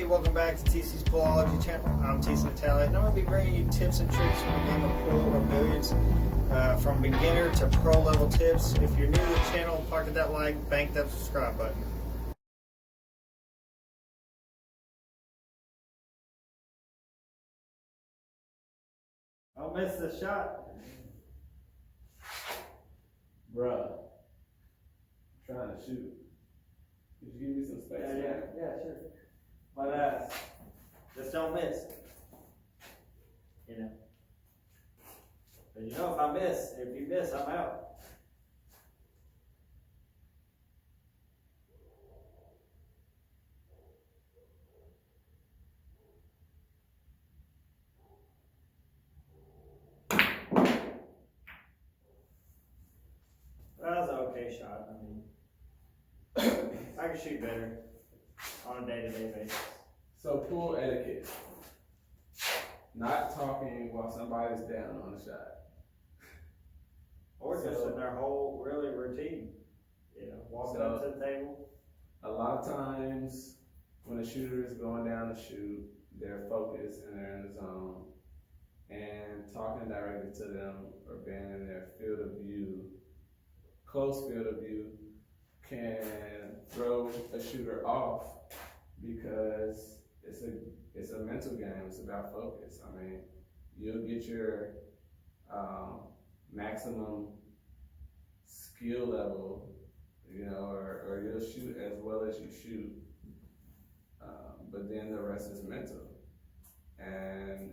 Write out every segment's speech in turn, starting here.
everybody, welcome back to TC's Poolology channel. I'm TC Natalia, and I'm going to be bringing you tips and tricks from the game of pool or billiards, from beginner to pro level tips. If you're new to the channel, pocket that like, bank that subscribe button. Don't miss the shot. Bruh, I'm trying to shoot. Could you give me some space? Yeah, sure. But just don't miss. You know. But you know, if you miss, I'm out. That was an okay shot. I mean, I can shoot better on a day-to-day basis. So pool etiquette. Not talking while somebody's down on the shot. Or just in their whole really routine. You know, walking up to the table. A lot of times when a shooter is going down to shoot, they're focused and they're in the zone. And talking directly to them or being in their field of view, close field of view, can throw a shooter off because it's a mental game. It's about focus. I mean, you'll get your maximum skill level, you know, or you'll shoot as well as you shoot, but then the rest is mental. And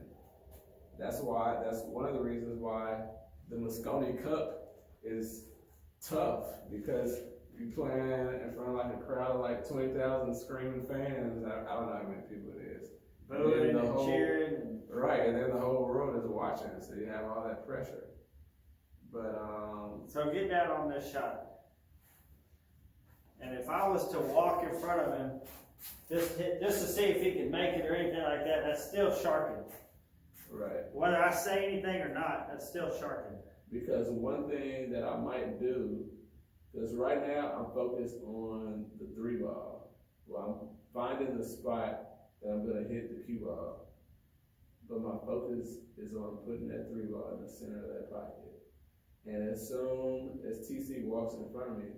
that's one of the reasons why the Moscone Cup is tough, because you're playing in front of like a crowd of like 20,000 screaming fans. I don't know how many people it is. Booing and cheering. Right, and then the whole world is watching, so you have all that pressure. But so get down on this shot. And if I was to walk in front of him, just to see if he can make it or anything like that, that's still sharking. Right. Whether I say anything or not, that's still sharking. Because one thing that I might do, because right now I'm focused on the 3-ball. Well, I'm finding the spot that I'm going to hit the cue ball. But my focus is on putting that 3-ball in the center of that pocket. And as soon as TC walks in front of me,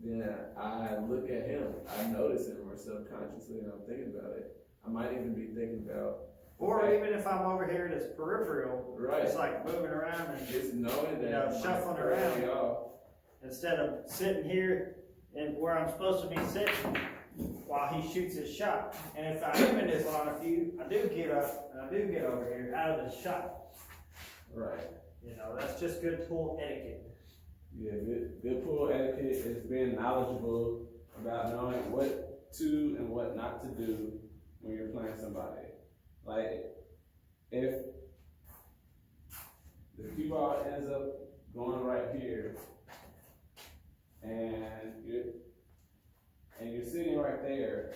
then I look at him. I notice him, or subconsciously, and I'm thinking about it. I might even be thinking about, or even if I'm over here in his peripheral, right, it's like moving around and just knowing that, you know, shuffling around instead of sitting here and where I'm supposed to be sitting while he shoots his shot. And if I am in his line of view, I do get up and I do get over here out of the shot. Right. You know, that's just good pool etiquette. Yeah, good pool etiquette is being knowledgeable about knowing what to and what not to do when you're playing somebody. Like, if the cue ball ends up going right here, and you're sitting right there,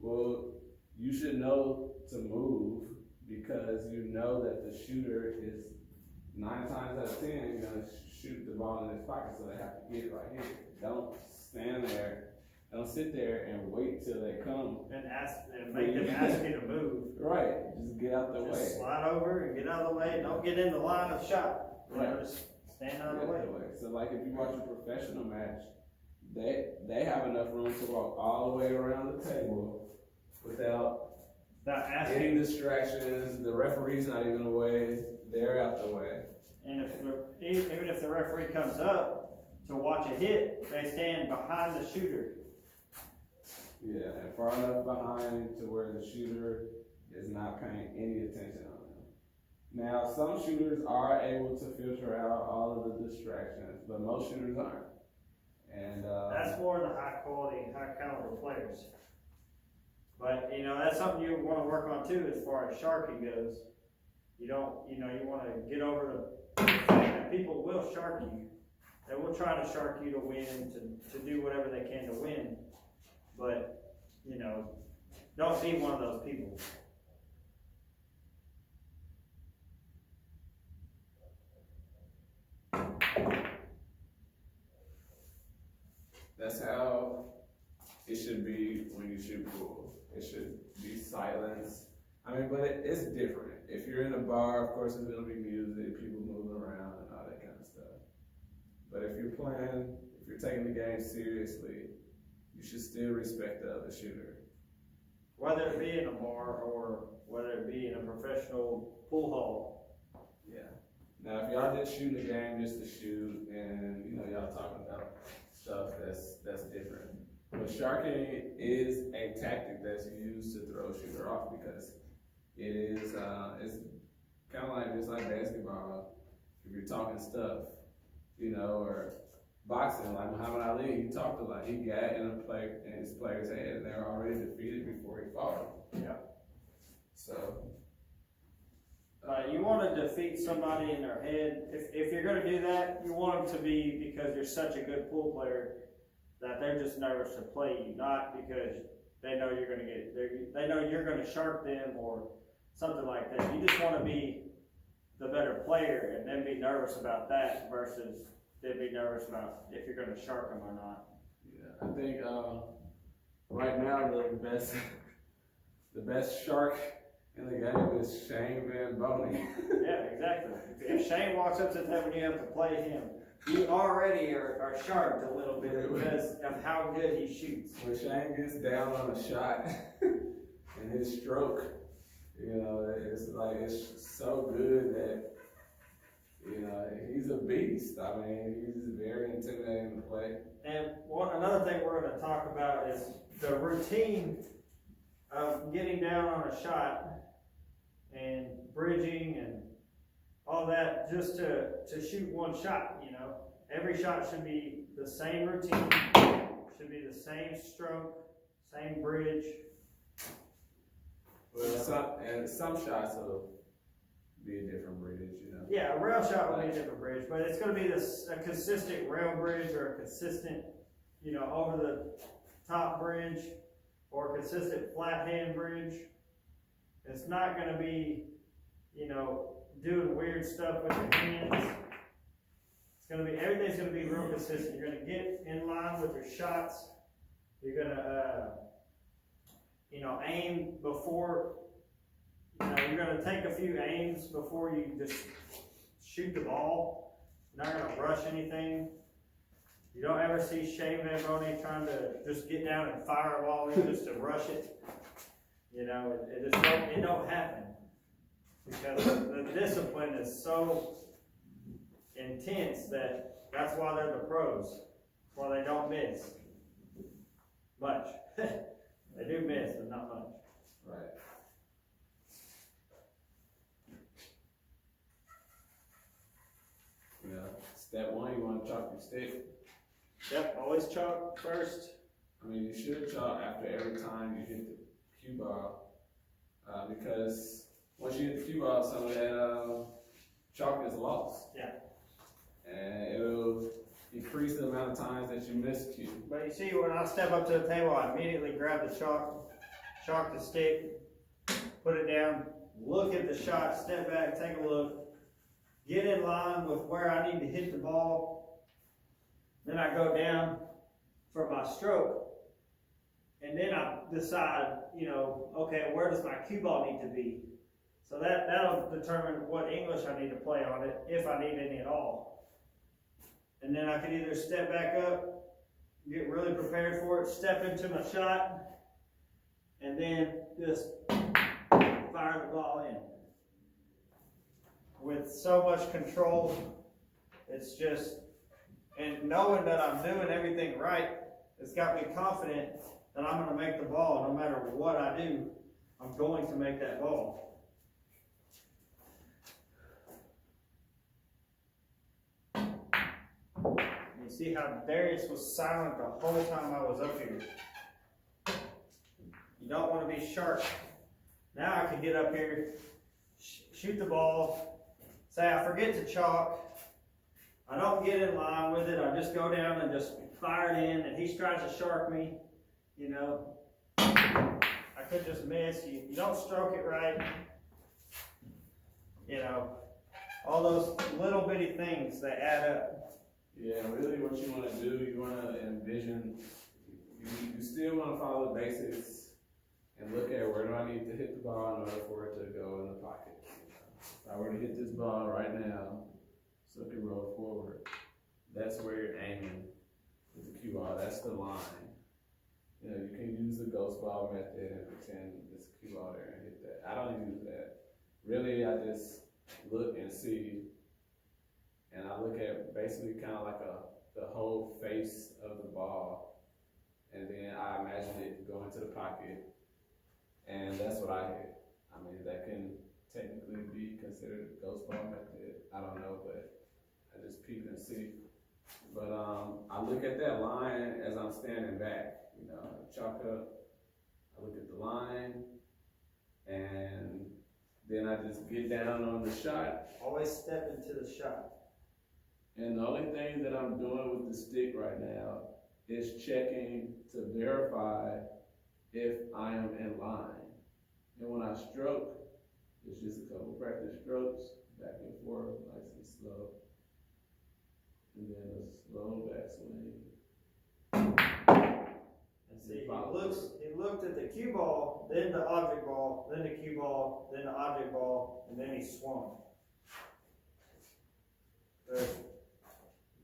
well, you should know to move, because you know that the shooter is 9 times out of 10 gonna shoot the ball in his pocket, so they have to get it right here. Don't stand there. Don't sit there and wait till they come and make them ask you to move. Right, just get out the way. Slide over and get out of the way. Don't get in the line of shot. Right. You know, just stand out of the way. So like if you watch a professional match, they have enough room to walk all the way around the table without any distractions. The referee's not even away. They're out the way. And even if the referee comes up to watch a hit, they stand behind the shooter. Yeah, and far enough behind to where the shooter is not paying any attention on them. Now, some shooters are able to filter out all of the distractions, but most shooters aren't. And that's more the high quality, high caliber players. But you know, that's something you want to work on too, as far as sharking goes. You want to get over the fact that people will shark you. They will try to shark you to win, to do whatever they can to win. But, you know, don't be one of those people. That's how it should be when you shoot pool. It should be silence. I mean, but it's different. If you're in a bar, of course, there's gonna be music, people moving around, and all that kind of stuff. But if you're playing, if you're taking the game seriously, you should still respect the other shooter. Whether it be in a bar or whether it be in a professional pool hall. Yeah. Now, if y'all just shooting the game just to shoot, and you know y'all talking about stuff that's different. But sharking is a tactic that's used to throw a shooter off because it is it's kind of like just like basketball. If you're talking stuff, you know, or boxing, like Muhammad Ali, he talked a lot. He got in his player's head, and they're already defeated before he fought. Yeah. So. You want to defeat somebody in their head. If you're going to do that, you want them to be because you're such a good pool player that they're just nervous to play you, not because they know you're going to they know you're going to shark them or something like that. You just want to be the better player and then be nervous about that versus them be nervous about if you're going to shark them or not. Yeah, I think right now the best shark in the game is Shane Van Boney. Yeah, exactly. If Shane walks up to the table and you have to play him, you already are sharked a little bit because of how good he shoots. When Shane gets down on a shot and his stroke, you know, it's like it's so good that, you know, he's a beast. I mean, he's very intimidating to play. And another thing we're going to talk about is the routine of getting down on a shot and bridging and all that just to shoot one shot, you know. Every shot should be the same routine, should be the same stroke, same bridge. Well, some shots will be a different bridge, you know. Yeah, a rail shot will be a different bridge, but it's going to be a consistent rail bridge or a consistent, you know, over the top bridge or a consistent flat hand bridge. It's not going to be, you know, doing weird stuff with your hands. It's going to be, everything's going to be real consistent. You're going to get in line with your shots. You're going to, you know, aim before, you know, you're going to take a few aims before you just shoot the ball. You're not going to rush anything. You don't ever see Shane Van Boney trying to just get down and fire a ball in just to rush it. You know, it don't happen because the discipline is so intense that's why they're the pros. That's why they don't miss much. They do miss, but not much. Right. Yeah. Step one, you want to chalk your stick. Yep, always chalk first. I mean, you should chalk after every time you hit the cue ball, because once you hit the cue ball, some of that chalk is lost. Yeah. And it'll increase the amount of times that you miss cue. But you see, when I step up to the table, I immediately grab the chalk the stick, put it down, look at the shot, step back, take a look, get in line with where I need to hit the ball. Then I go down for my stroke. And then I decide, you know, okay, where does my cue ball need to be? So that'll determine what English I need to play on it, if I need any at all. And then I can either step back up, get really prepared for it, step into my shot, and then just fire the ball in. With so much control, it's just, and knowing that I'm doing everything right, it's got me confident that I'm going to make the ball no matter what I do. I'm going to make that ball. You see how Darius was silent the whole time I was up here. You don't want to be sharp. Now I can get up here, shoot the ball, say I forget to chalk. I don't get in line with it. I just go down and just fire it in, and he tries to shark me. You know, I could just miss. You don't stroke it right. You know, all those little bitty things that add up. Yeah, really what you want to do, you want to envision, you still want to follow the basics and look at where do I need to hit the ball in order for it to go in the pocket. If I were to hit this ball right now, so it can roll forward, that's where you're aiming with the cue ball. That's the line. You know, you can use the ghost ball method and pretend it's a cue ball there and hit that. I don't use that. Really, I just look and see, and I look at basically kind of like the whole face of the ball, and then I imagine it going to the pocket, and that's what I hit. I mean, that can technically be considered a ghost ball method. I don't know, but I just peek and see. But I look at that line as I'm standing back. You know, chalk up. I look at the line, and then I just get down on the shot. Always step into the shot. And the only thing that I'm doing with the stick right now is checking to verify if I am in line. And when I stroke, it's just a couple practice strokes, back and forth, nice and slow. And then a slow backswing. And see, he looked at the cue ball, then the object ball, then the cue ball, then the object ball, and then he swung.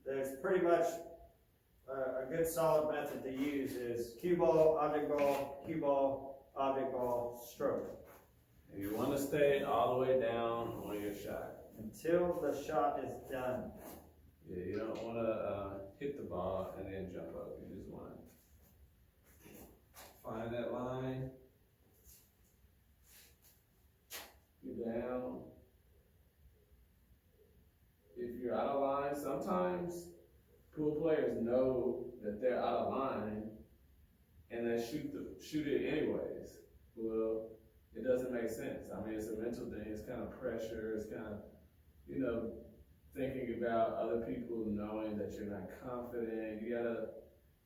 There's pretty much a good solid method to use is cue ball, object ball, object ball, stroke. And you want to stay all the way down on your shot. Until the shot is done. Yeah, you don't want to hit the ball and then jump up. You just want to find that line, get down. If you're out of line, sometimes pool players know that they're out of line and they shoot it anyways. Well, it doesn't make sense. I mean, it's a mental thing. It's kind of pressure. It's kind of, you know, thinking about other people knowing that you're not confident. You gotta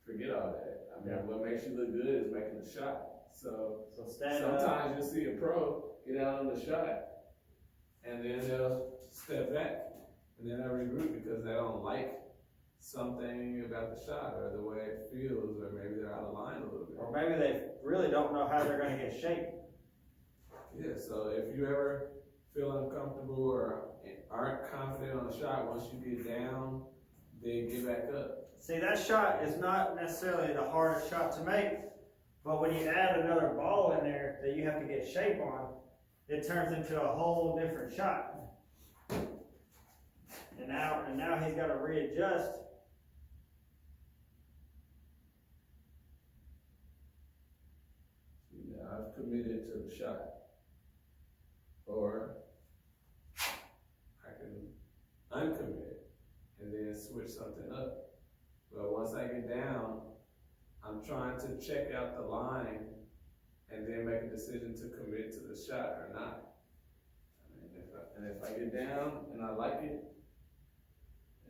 forget all that. I mean, what makes you look good is making the shot. So sometimes you'll see a pro get out on the shot and then they'll step back and then they'll regroup because they don't like something about the shot or the way it feels, or maybe they're out of line a little bit. Or maybe they really don't know how they're going to get shape. Yeah, so if you ever feel uncomfortable or aren't confident on the shot, once you get down, then get back up. See, that shot is not necessarily the hardest shot to make, but when you add another ball in there that you have to get shape on, it turns into a whole different shot. And now he's got to readjust. Yeah, I've committed to the shot. Or I can uncommit and then switch something up. But once I get down, I'm trying to check out the line and then make a decision to commit to the shot or not. And if I get down and I like it,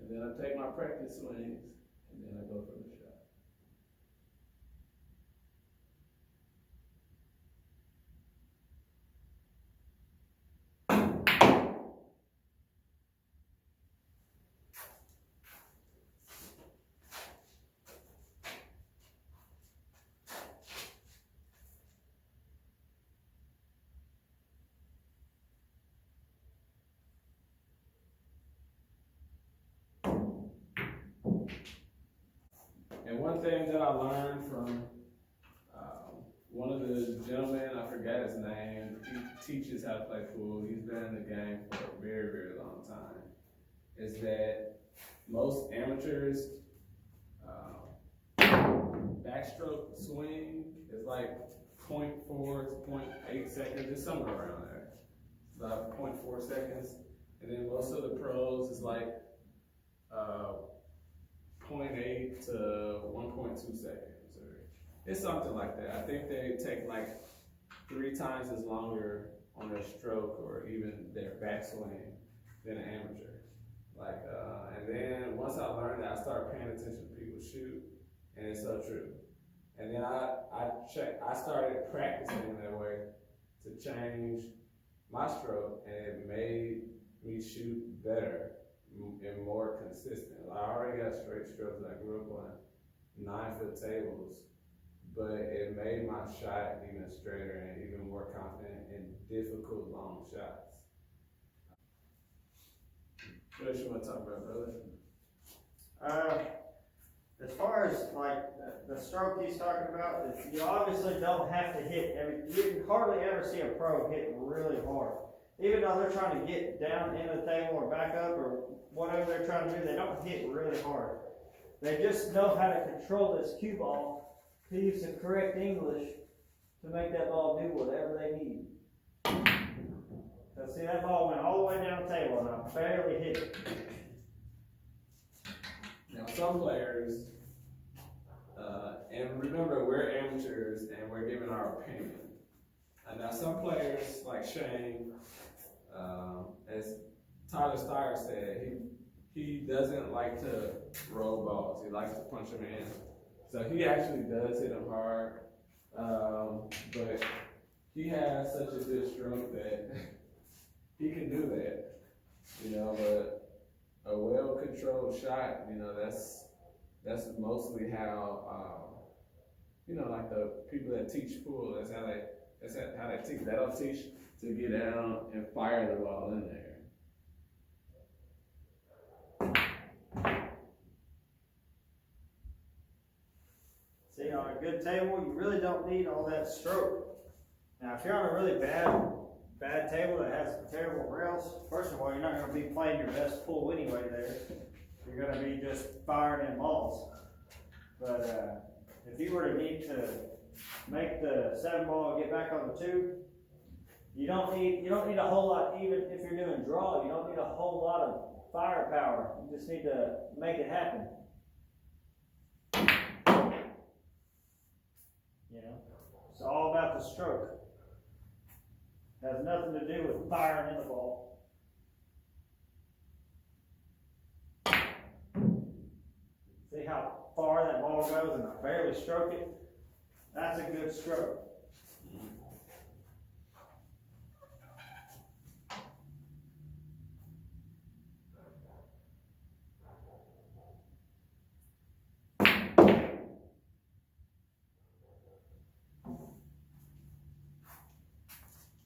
and then I take my practice swings, and then I go for the shot. And one thing that I learned from one of the gentlemen, I forgot his name, he teaches how to play pool. He's been in the game for a very, very long time. Is that most amateurs backstroke swing is like 0.4 to 0.8 seconds. It's somewhere around there. It's about 0.4 seconds. And then most of the pros is like 0.8 to 1.2 seconds. It's something like that. I think they take like 3 times as longer on their stroke or even their backswing than an amateur. And then once I learned that, I started paying attention to people shoot, and it's so true. And then I started practicing that way to change my stroke, and it made me shoot better and more consistent. I already got straight strokes. I grew up on 9-foot tables, but it made my shot even straighter and even more confident in difficult long shots. What else you want to talk about, brother? As far as like the stroke he's talking about, you obviously don't have to hit you can hardly ever see a pro hit really hard. Even though they're trying to get down into the table or back up or whatever they're trying to do, they don't hit really hard. They just know how to control this cue ball, to use the correct English to make that ball do whatever they need. So see, that ball went all the way down the table and I barely hit it. Now some players, and remember we're amateurs and we're giving our opinion. And now some players like Shane, as Tyler Steyer said, he doesn't like to roll balls. He likes to punch them in. So he actually does hit them hard, but he has such a good stroke that he can do that, you know, but a well-controlled shot, you know, that's mostly how, you know, like the people that teach pool, that's how they teach. They don't teach to get down and fire the ball in there. See, on a good table, you really don't need all that stroke. Now, if you're on a really bad table that has terrible rails, first of all, you're not going to be playing your best pool anyway there. You're going to be just firing in balls. But if you were to need to make the 7-ball get back on the 2, you don't need a whole lot. Even if you're doing draw, you don't need a whole lot of firepower. You just need to make it happen. You know, it's all about the stroke. Has nothing to do with firing in the ball. See how far that ball goes and I barely stroke it? That's a good stroke.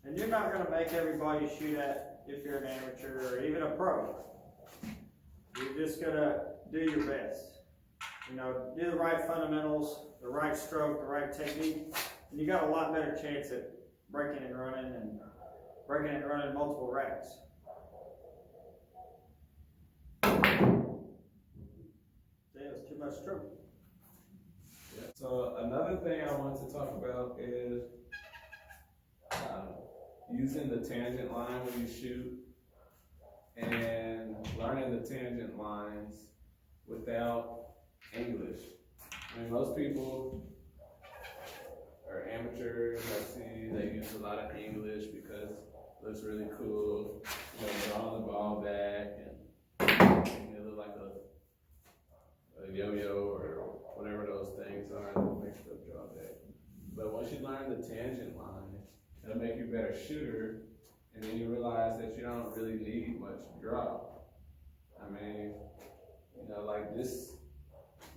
And you're not going to make everybody shoot at if you're an amateur or even a pro. You're just going to do your best. You know, do the right fundamentals, the right stroke, the right technique, and you got a lot better chance at breaking and running multiple racks. See, it was too much stroke. Yeah. So another thing I want to talk about is using the tangent line when you shoot and learning the tangent lines without English. I mean, most people are amateurs. I see they use a lot of English because it looks really cool. You know, drawing the ball back and it look like a yo-yo or whatever those things are that make stuff draw back. But once you learn the tangent line, it'll make you a better shooter, and then you realize that you don't really need much draw. I mean, you know, like this,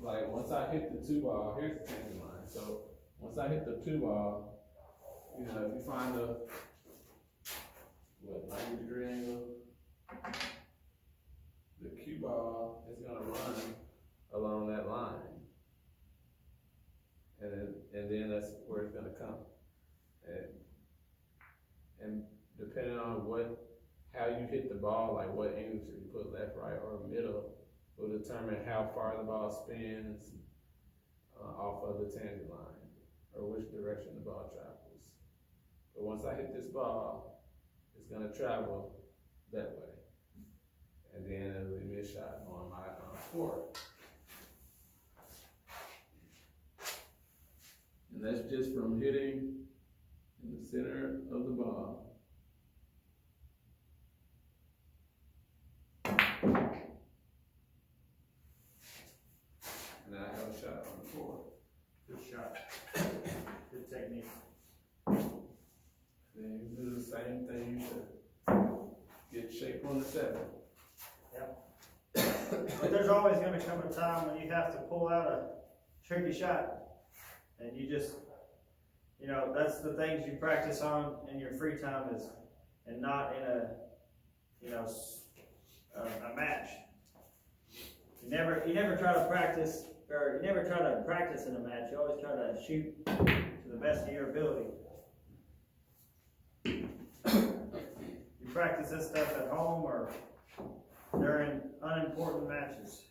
like once I hit the 2-ball, here's the tangent line. So once I hit the 2-ball, you know, if you find a 90-degree angle, the cue ball is gonna run along that line, and then that's where it's gonna come. And depending on how you hit the ball, like what angle you put, left, right, or middle, will determine how far the ball spins off of the tangent line, or which direction the ball travels. But once I hit this ball, it's gonna travel that way, and then it'll leave me a shot on my court. And that's just from hitting in the center of the ball. And I have a shot on the floor. Good shot. Good technique. Then you do the same thing to get shape on the 7. Yep. But there's always going to come a time when you have to pull out a tricky shot. And you just, you know, that's the things you practice on in your free time and not in a, you know, a match. You never try to practice, or you never try to practice in a match. You always try to shoot to the best of your ability. You practice this stuff at home or during unimportant matches.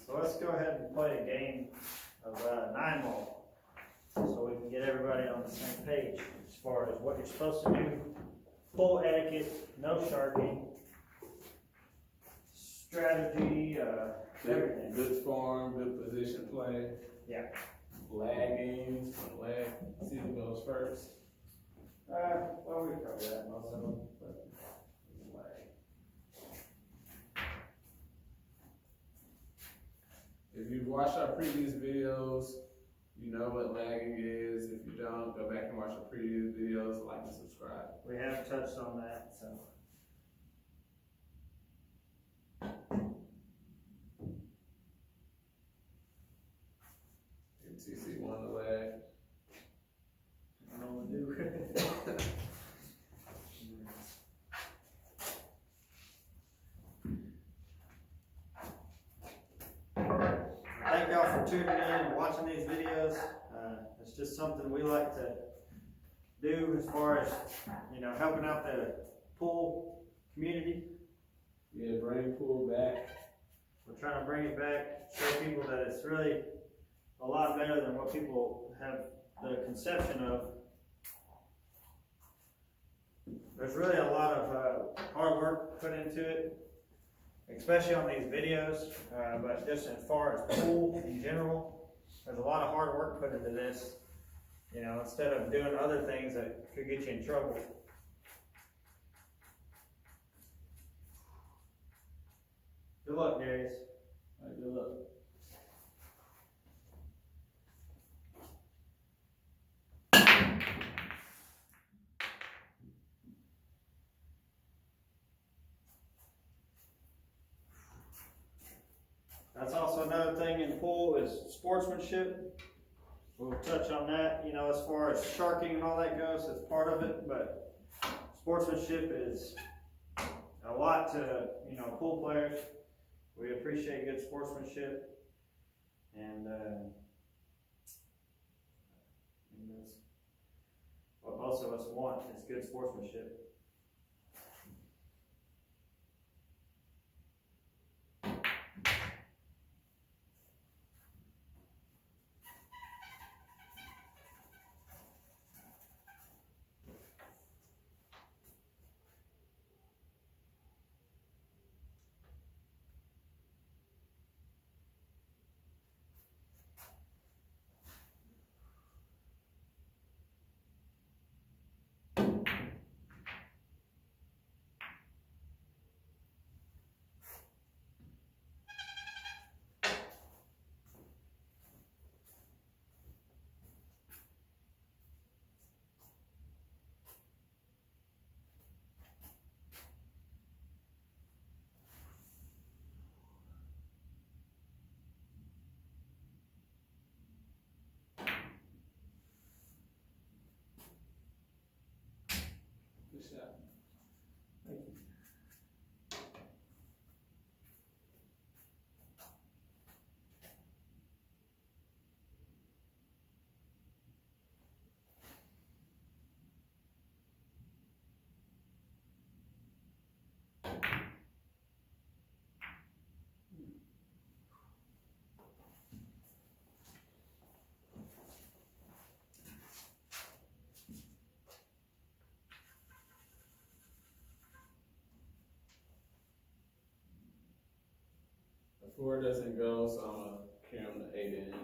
So let's go ahead and play a game of 9-ball so we can get everybody on the same page as far as what you're supposed to do, full etiquette, no sharking, strategy, everything. Good form, good position play. Yeah. Lagging, lag, see who goes first. Well, we covered that most of them, but lag. If you've watched our previous videos, you know what lagging is. If you don't, go back and watch our previous videos, like and subscribe. We have touched on that, so. TC won the lag. I don't know what to do. Thank y'all for tuning in and watching these videos. It's just something we like to do as far as, you know, helping out the pool community. Yeah, bring pool back. We're trying to bring it back, show people that it's really a lot better than what people have the conception of. There's really a lot of hard work put into it, especially on these videos, but just as far as pool in general, there's a lot of hard work put into this, you know, instead of doing other things that could get you in trouble. Good luck, Darius. All right, good luck. That's also another thing in pool is sportsmanship. We'll touch on that, you know, as far as sharking and all that goes, it's part of it, but sportsmanship is a lot to, you know, pool players. We appreciate good sportsmanship, and that's what most of us want is good sportsmanship. Good shot. Thank you. The 4 doesn't go, so I'm gonna carry him to 8 in.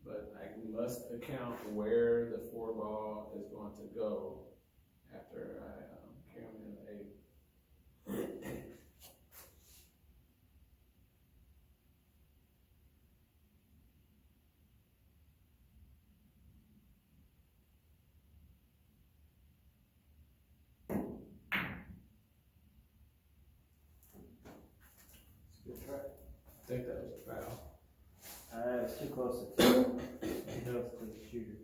But I must account where the 4 ball is going to go after I carry him in to 8. I think that was a foul. It's too close to two. He knows to the shooter.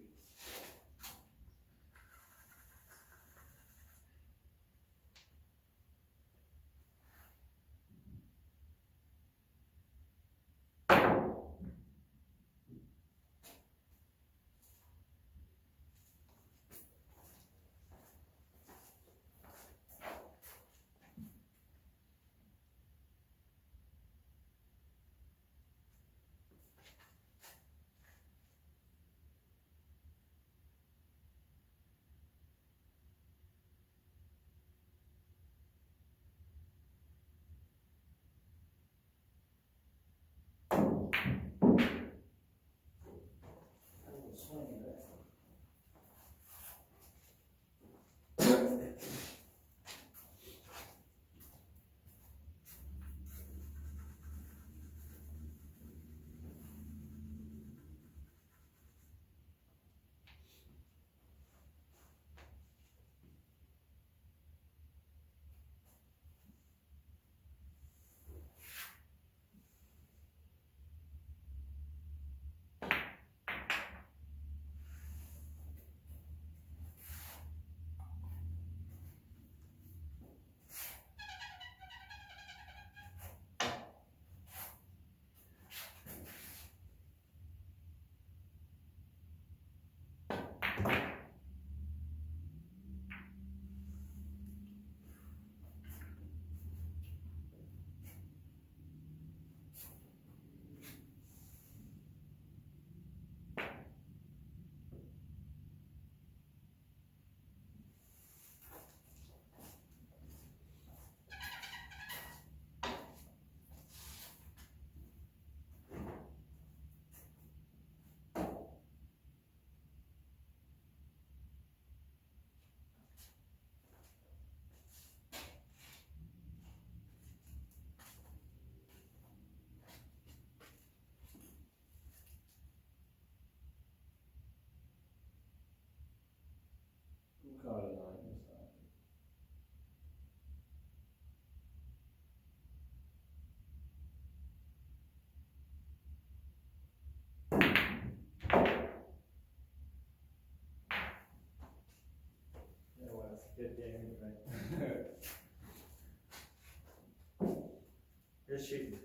Who called it on this side? Yeah, well, it's a good game, right? You're shooting